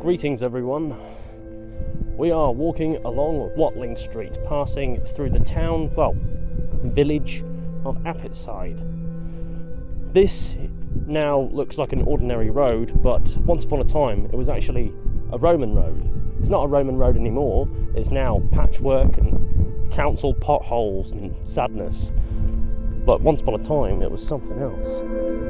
Greetings everyone. We are walking along Watling Street, passing through the town, village of Affetside. This now looks like an ordinary road, but once upon a time it was actually a Roman road. It's not a Roman road anymore, it's now patchwork and council potholes and sadness. But once upon a time it was something else.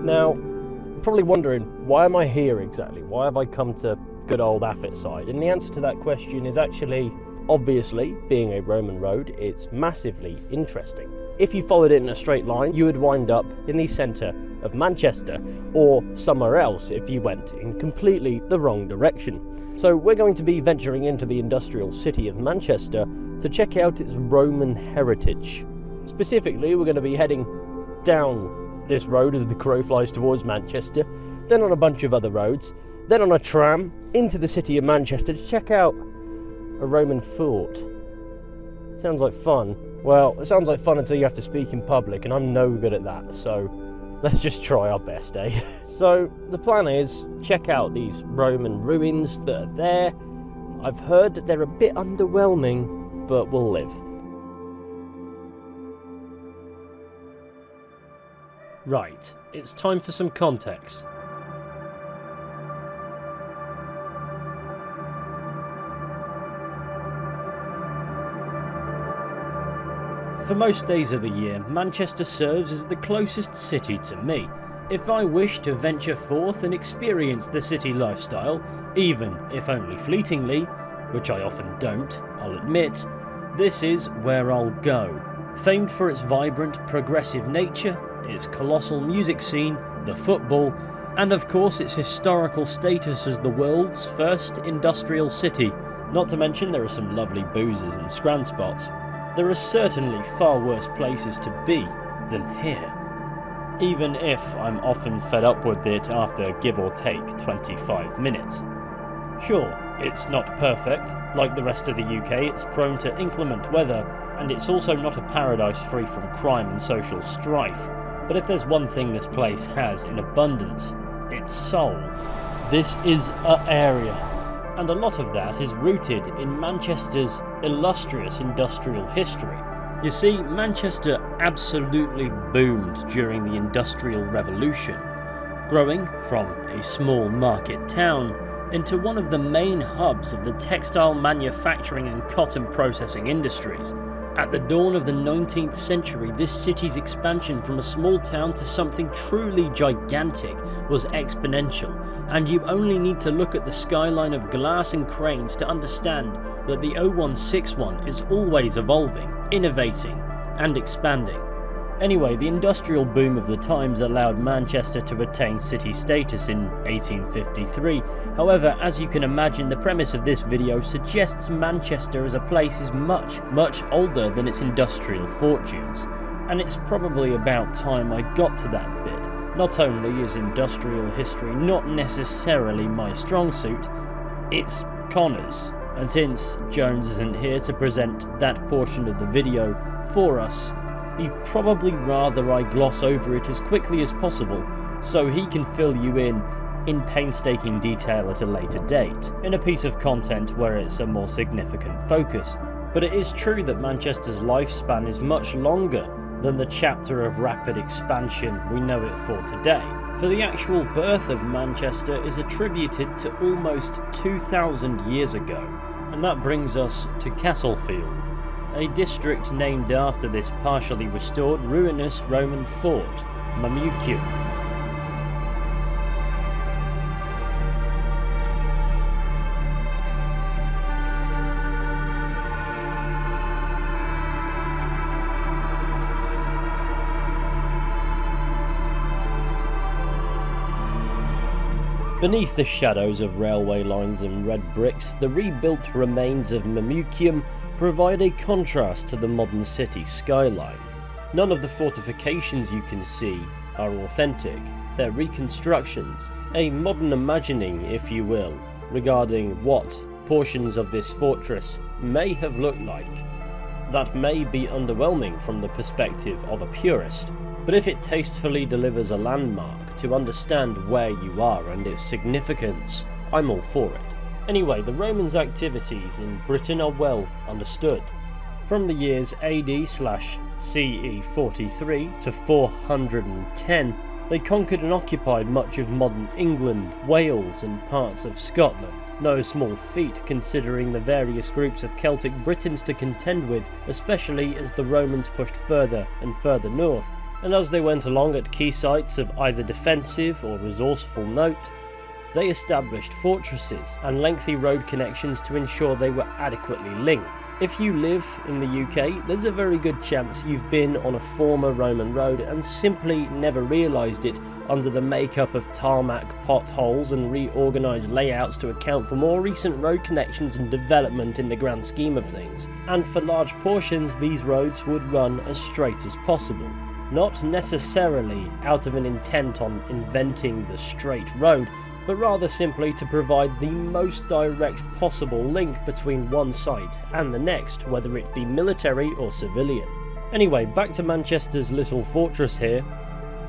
Now, you're probably wondering, why am I here exactly? Why have I come to good old Affetside? And the answer to that question is actually, obviously, being a Roman road, it's massively interesting. If you followed it in a straight line, you would wind up in the centre of Manchester, or somewhere else if you went in completely the wrong direction. So we're going to be venturing into the industrial city of Manchester to check out its Roman heritage. Specifically, we're going to be heading down this road as the crow flies towards Manchester, then on a bunch of other roads, then on a tram into the city of Manchester to check out a Roman fort. Sounds like fun. Well, it sounds like fun until you have to speak in public, and I'm no good at that, so let's just try our best, eh? So the plan is, check out these Roman ruins that are there. I've heard that they're a bit underwhelming, but we'll live. Right, it's time for some context. For most days of the year, Manchester serves as the closest city to me. If I wish to venture forth and experience the city lifestyle, even if only fleetingly, which I often don't, I'll admit, this is where I'll go. Famed for its vibrant, progressive nature, its colossal music scene, the football, and of course its historical status as the world's first industrial city. Not to mention there are some lovely boozers and scran spots. There are certainly far worse places to be than here. Even if I'm often fed up with it after give or take 25 minutes. Sure, it's not perfect. Like the rest of the UK, it's prone to inclement weather, and it's also not a paradise free from crime and social strife. But if there's one thing this place has in abundance, it's soul. This is a area. And a lot of that is rooted in Manchester's illustrious industrial history. You see, Manchester absolutely boomed during the Industrial Revolution, growing from a small market town into one of the main hubs of the textile manufacturing and cotton processing industries. At the dawn of the 19th century, this city's expansion from a small town to something truly gigantic was exponential, and you only need to look at the skyline of glass and cranes to understand that the 0161 is always evolving, innovating, and expanding. Anyway, the industrial boom of the times allowed Manchester to attain city status in 1853. However, as you can imagine, the premise of this video suggests Manchester as a place is much, much older than its industrial fortunes. And it's probably about time I got to that bit. Not only is industrial history not necessarily my strong suit, it's Connor's. And since Jones isn't here to present that portion of the video for us, he'd probably rather I gloss over it as quickly as possible, so he can fill you in painstaking detail at a later date, in a piece of content where it's a more significant focus. But it is true that Manchester's lifespan is much longer than the chapter of rapid expansion we know it for today. For the actual birth of Manchester is attributed to almost 2,000 years ago, and that brings us to Castlefield, a district named after this partially restored ruinous Roman fort, Mamucium. Beneath the shadows of railway lines and red bricks, the rebuilt remains of Mamucium provide a contrast to the modern city skyline. None of the fortifications you can see are authentic, they're reconstructions, a modern imagining, if you will, regarding what portions of this fortress may have looked like. That may be underwhelming from the perspective of a purist, but if it tastefully delivers a landmark to understand where you are and its significance, I'm all for it. Anyway, the Romans' activities in Britain are well understood. From the years AD/CE 43 to 410, they conquered and occupied much of modern England, Wales and parts of Scotland. No small feat considering the various groups of Celtic Britons to contend with, especially as the Romans pushed further and further north, and as they went along at key sites of either defensive or resourceful note, they established fortresses and lengthy road connections to ensure they were adequately linked. If you live in the UK, there's a very good chance you've been on a former Roman road and simply never realised it under the makeup of tarmac, potholes and reorganised layouts to account for more recent road connections and development in the grand scheme of things. And for large portions, these roads would run as straight as possible. Not necessarily out of an intent on inventing the straight road, but rather simply to provide the most direct possible link between one site and the next, whether it be military or civilian. Anyway, back to Manchester's little fortress here.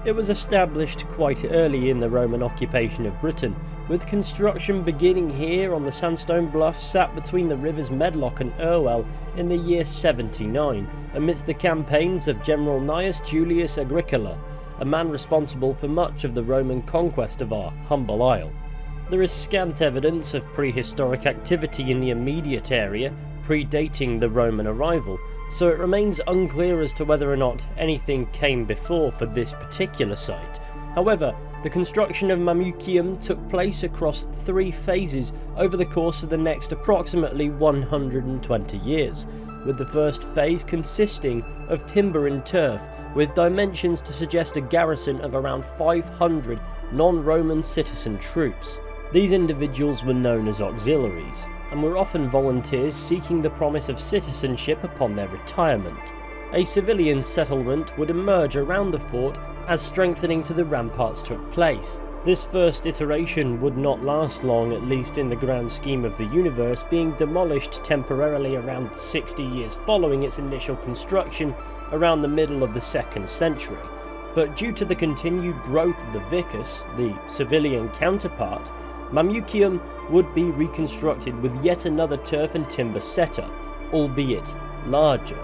It was established quite early in the Roman occupation of Britain, with construction beginning here on the sandstone bluffs sat between the rivers Medlock and Irwell in the year 79, amidst the campaigns of General Gnaeus Julius Agricola, a man responsible for much of the Roman conquest of our humble isle. There is scant evidence of prehistoric activity in the immediate area, predating the Roman arrival, so it remains unclear as to whether or not anything came before for this particular site. However, the construction of Mamucium took place across 3 phases over the course of the next approximately 120 years, with the first phase consisting of timber and turf, with dimensions to suggest a garrison of around 500 non-Roman citizen troops. These individuals were known as auxiliaries, and were often volunteers seeking the promise of citizenship upon their retirement. A civilian settlement would emerge around the fort as strengthening to the ramparts took place. This first iteration would not last long, at least in the grand scheme of the universe, being demolished temporarily around 60 years following its initial construction around the middle of the 2nd century. But due to the continued growth of the vicus, the civilian counterpart, Mamucium would be reconstructed with yet another turf and timber setup, albeit larger.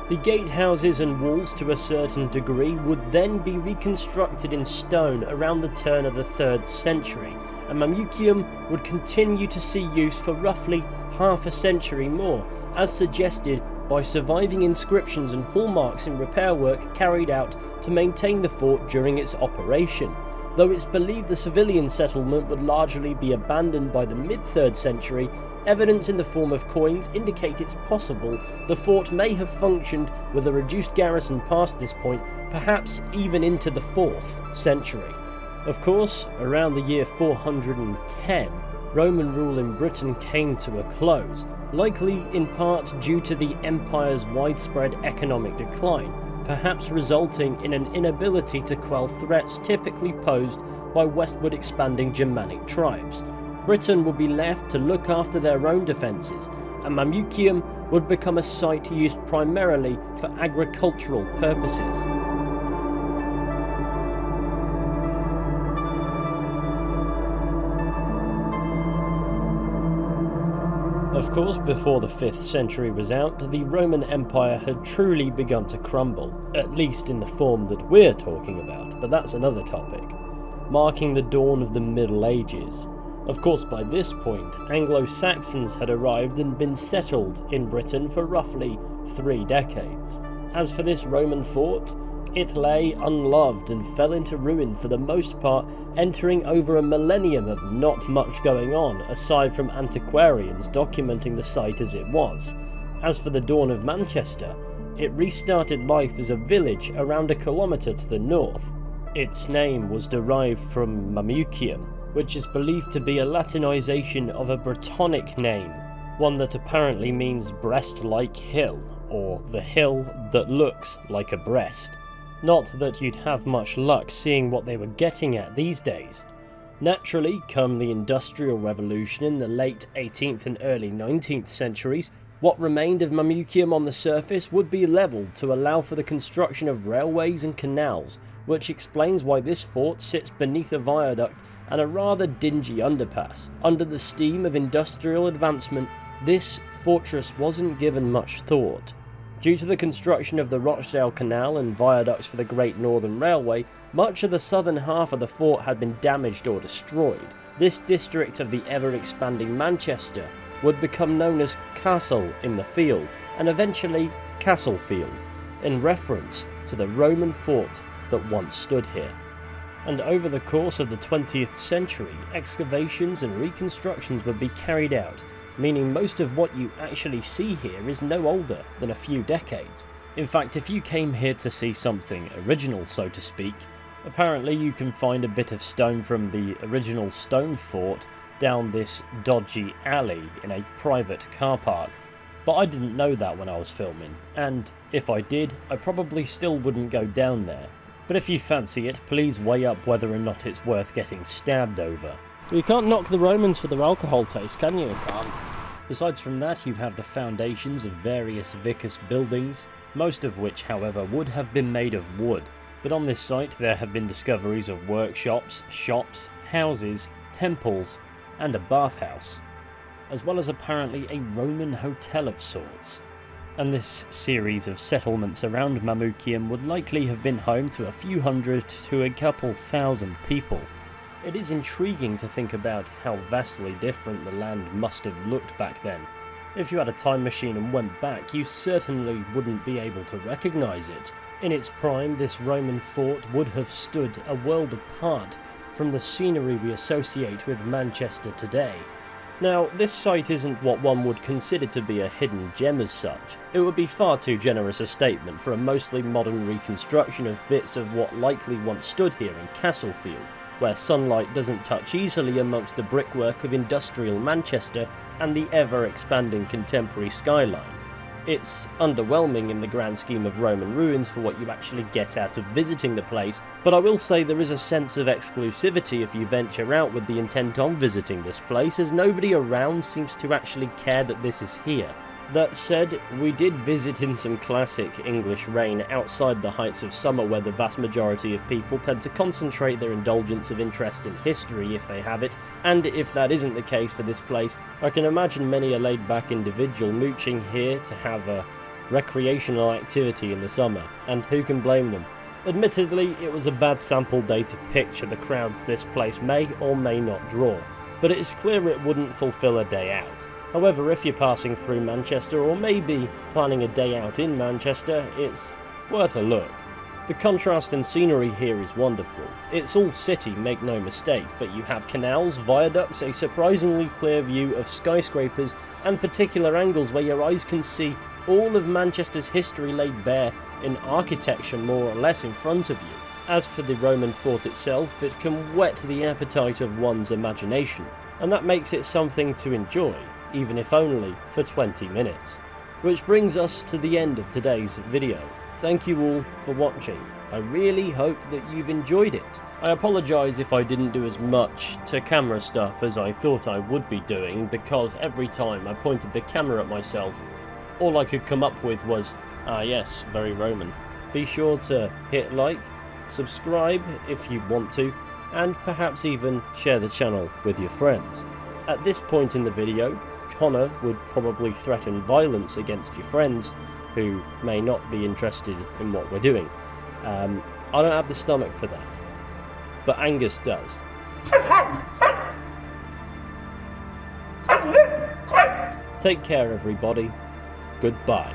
The gatehouses and walls to a certain degree would then be reconstructed in stone around the turn of the 3rd century, and Mamucium would continue to see use for roughly half a century more, as suggested by surviving inscriptions and hallmarks in repair work carried out to maintain the fort during its operation. Though it's believed the civilian settlement would largely be abandoned by the mid-3rd century, evidence in the form of coins indicate it's possible the fort may have functioned with a reduced garrison past this point, perhaps even into the 4th century. Of course, around the year 410, Roman rule in Britain came to a close, likely in part due to the empire's widespread economic decline, perhaps resulting in an inability to quell threats typically posed by westward expanding Germanic tribes. Britain would be left to look after their own defences, and Mamucium would become a site used primarily for agricultural purposes. Of course, before the 5th century was out, the Roman Empire had truly begun to crumble, at least in the form that we're talking about, but that's another topic, marking the dawn of the Middle Ages. Of course, by this point, Anglo-Saxons had arrived and been settled in Britain for roughly 3 decades. As for this Roman fort, it lay unloved and fell into ruin for the most part, entering over a millennium of not much going on, aside from antiquarians documenting the site as it was. As for the dawn of Manchester, it restarted life as a village around a kilometre to the north. Its name was derived from Mamucium, which is believed to be a Latinization of a Brittonic name, one that apparently means breast-like hill, or the hill that looks like a breast. Not that you'd have much luck seeing what they were getting at these days. Naturally, come the Industrial Revolution in the late 18th and early 19th centuries, What remained of Mamucium on the surface would be levelled to allow for the construction of railways and canals, which explains why this fort sits beneath a viaduct and a rather dingy underpass. Under the steam of industrial advancement, this fortress wasn't given much thought. Due to the construction of the Rochdale Canal and viaducts for the Great Northern Railway, much of the southern half of the fort had been damaged or destroyed. This district of the ever-expanding Manchester would become known as Castle in the Field, and eventually Castlefield, in reference to the Roman fort that once stood here. And over the course of the 20th century, excavations and reconstructions would be carried out, meaning most of what you actually see here is no older than a few decades. In fact, if you came here to see something original, so to speak, apparently you can find a bit of stone from the original stone fort down this dodgy alley in a private car park. But I didn't know that when I was filming, and if I did, I probably still wouldn't go down there. But if you fancy it, please weigh up whether or not it's worth getting stabbed over. You can't knock the Romans for their alcohol taste, can you? Besides from that, you have the foundations of various vicus buildings, most of which, however, would have been made of wood. But on this site there have been discoveries of workshops, shops, houses, temples, and a bathhouse, as well as apparently a Roman hotel of sorts. And this series of settlements around Mamucium would likely have been home to a few hundred to a couple thousand people. It is intriguing to think about how vastly different the land must have looked back then. If you had a time machine and went back, you certainly wouldn't be able to recognise it. In its prime, this Roman fort would have stood a world apart from the scenery we associate with Manchester today. Now, this site isn't what one would consider to be a hidden gem as such. It would be far too generous a statement for a mostly modern reconstruction of bits of what likely once stood here in Castlefield, where sunlight doesn't touch easily amongst the brickwork of industrial Manchester and the ever-expanding contemporary skyline. It's underwhelming in the grand scheme of Roman ruins for what you actually get out of visiting the place, but I will say there is a sense of exclusivity if you venture out with the intent on visiting this place, as nobody around seems to actually care that this is here. That said, we did visit in some classic English rain outside the heights of summer, where the vast majority of people tend to concentrate their indulgence of interest in history if they have it, and if that isn't the case for this place, I can imagine many a laid-back individual mooching here to have a recreational activity in the summer, and who can blame them? Admittedly, it was a bad sample day to picture the crowds this place may or may not draw, but it is clear it wouldn't fulfill a day out. However, if you're passing through Manchester, or maybe planning a day out in Manchester, it's worth a look. The contrast in scenery here is wonderful. It's all city, make no mistake, but you have canals, viaducts, a surprisingly clear view of skyscrapers, and particular angles where your eyes can see all of Manchester's history laid bare in architecture more or less in front of you. As for the Roman fort itself, it can whet the appetite of one's imagination, and that makes it something to enjoy, even if only for 20 minutes. Which brings us to the end of today's video. Thank you all for watching. I really hope that you've enjoyed it. I apologise if I didn't do as much to camera stuff as I thought I would be doing, because every time I pointed the camera at myself, all I could come up with was, ah yes, very Roman. Be sure to hit like, subscribe if you want to, and perhaps even share the channel with your friends. At this point in the video, Connor would probably threaten violence against your friends who may not be interested in what we're doing. I don't have the stomach for that, but Angus does. Take care, everybody. Goodbye.